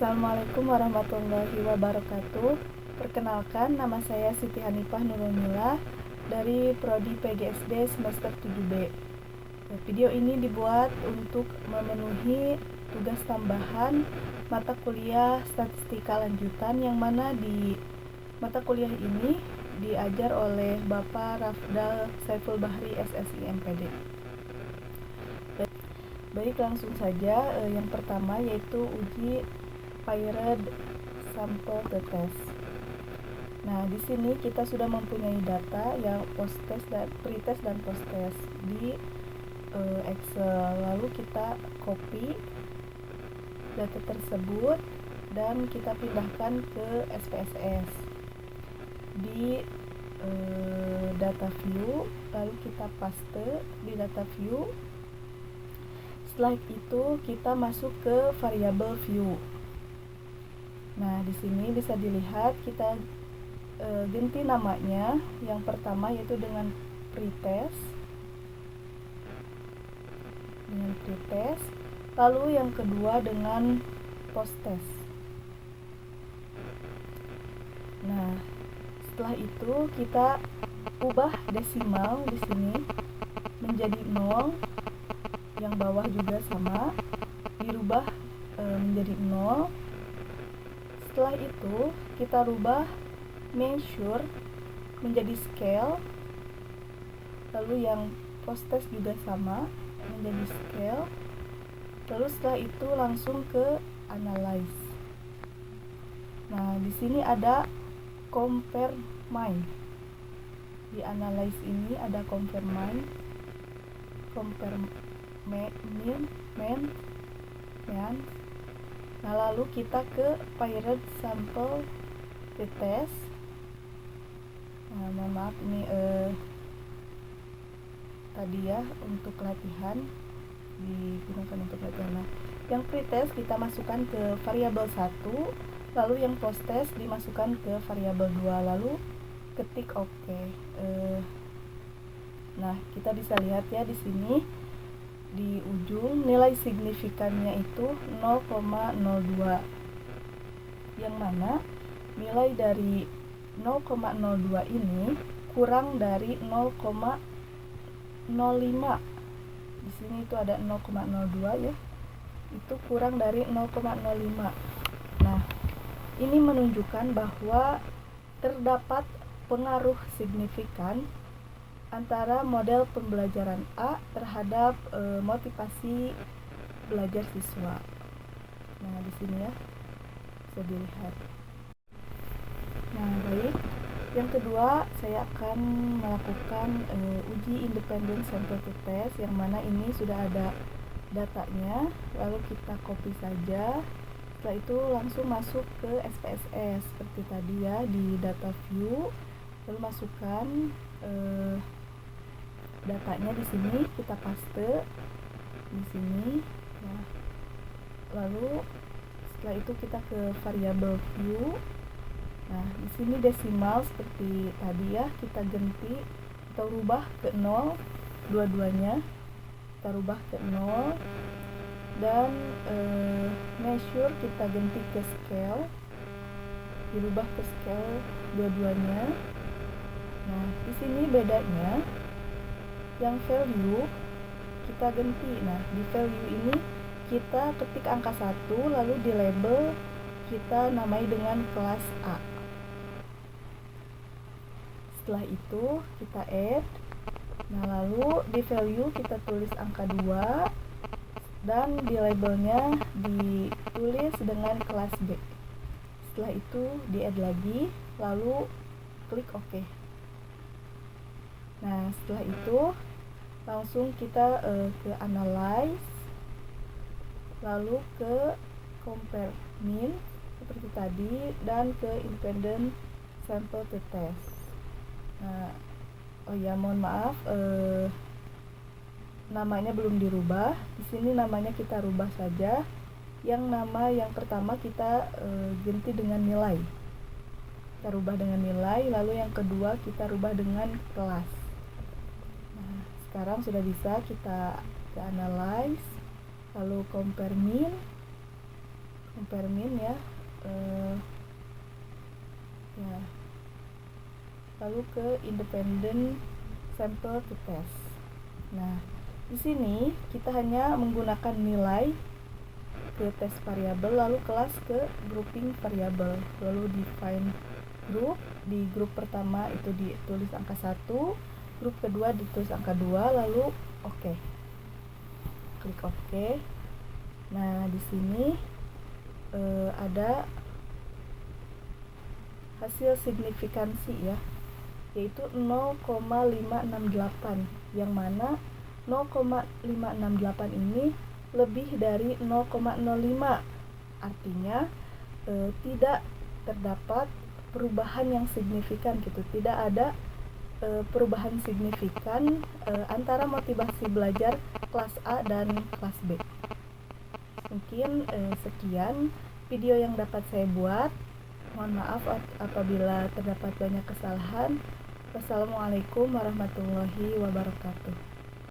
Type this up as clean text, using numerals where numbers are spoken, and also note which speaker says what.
Speaker 1: Assalamualaikum warahmatullahi wabarakatuh. Perkenalkan, nama saya Siti Hanifah Nurulmila dari Prodi PGSD semester 7B. Video ini dibuat untuk memenuhi tugas tambahan mata kuliah statistika lanjutan yang mana di mata kuliah ini diajar oleh Bapak Rafdal Saiful Bahri SSI MPD. Baik, langsung saja. Yang pertama yaitu uji Paired Sample Test. Nah, di sini kita sudah mempunyai data yang post-test dan pre-test dan post-test di Excel. Lalu kita copy data tersebut dan kita pindahkan ke SPSS di data view, lalu kita paste di data view. Setelah itu kita masuk ke variabel view. Nah, di sini bisa dilihat kita ganti namanya. Yang pertama yaitu dengan pretest. Lalu yang kedua dengan post-test. Nah, setelah itu kita ubah desimal di sini menjadi 0. Yang bawah juga sama, dirubah menjadi 0. Setelah itu kita rubah measure menjadi scale, lalu yang post-test juga sama menjadi scale. Lalu setelah itu langsung ke analyze. Nah, di sini ada compare mean. Di analyze ini ada compare mean, Nah, lalu kita ke Paired Sample Test. Nah, mohon maaf ini tadi ya untuk latihan, digunakan untuk latihan. Nah, yang pretest kita masukkan ke variabel 1, lalu yang post-test dimasukkan ke variabel 2, lalu ketik OK. Nah, kita bisa lihat ya di sini di ujung nilai signifikannya itu 0,02, yang mana nilai dari 0,02 ini kurang dari 0,05. Di sini itu ada 0,02 ya, itu kurang dari 0,05. Nah, ini menunjukkan bahwa terdapat pengaruh signifikan antara model pembelajaran A terhadap motivasi belajar siswa. Nah, di sini ya bisa dilihat. Nah, baik. Yang kedua, saya akan melakukan uji independent sample test, yang mana ini sudah ada datanya. Lalu kita copy saja. Setelah itu langsung masuk ke SPSS seperti tadi ya, di data view. Lalu masukkan datanya di sini, kita paste di sini. Nah, lalu setelah itu kita ke variabel view. Nah, di sini desimal seperti tadi ya, kita ganti atau rubah ke 0 dua-duanya. Kita rubah ke 0 dan measure kita ganti ke scale. Dirubah ke scale dua-duanya. Nah, di sini bedanya yang value kita ganti. Nah, di value ini kita ketik angka 1, lalu di label kita namai dengan kelas A. Setelah itu kita add. Nah, lalu di value kita tulis angka 2 dan di labelnya ditulis dengan kelas B. Setelah itu di add lagi, lalu klik OK. Nah, setelah itu langsung kita ke analyze, lalu ke compare mean seperti tadi, dan ke independent sample test. Nah, oh ya, mohon maaf, namanya belum dirubah. Di sini namanya kita rubah saja. Yang nama yang pertama kita ganti dengan nilai. Kita rubah dengan nilai, lalu yang kedua kita rubah dengan kelas. Nah, sekarang sudah bisa kita analyze, lalu compare mean, eksperimen ya. Ya. Lalu ke independent sample to test. Nah, di sini kita hanya menggunakan nilai ke test variabel, lalu kelas ke grouping variabel, lalu define group. Di grup pertama itu ditulis angka 1, grup kedua ditulis angka 2, lalu oke. Klik oke. Nah, di sini ada hasil signifikansi ya, yaitu 0,568, yang mana 0,568 ini lebih dari 0,05. Artinya tidak terdapat perubahan yang signifikan gitu. Tidak ada perubahan signifikan antara motivasi belajar kelas A dan kelas B. Mungkin sekian video yang dapat saya buat. Mohon maaf apabila terdapat banyak kesalahan. Wassalamualaikum warahmatullahi wabarakatuh.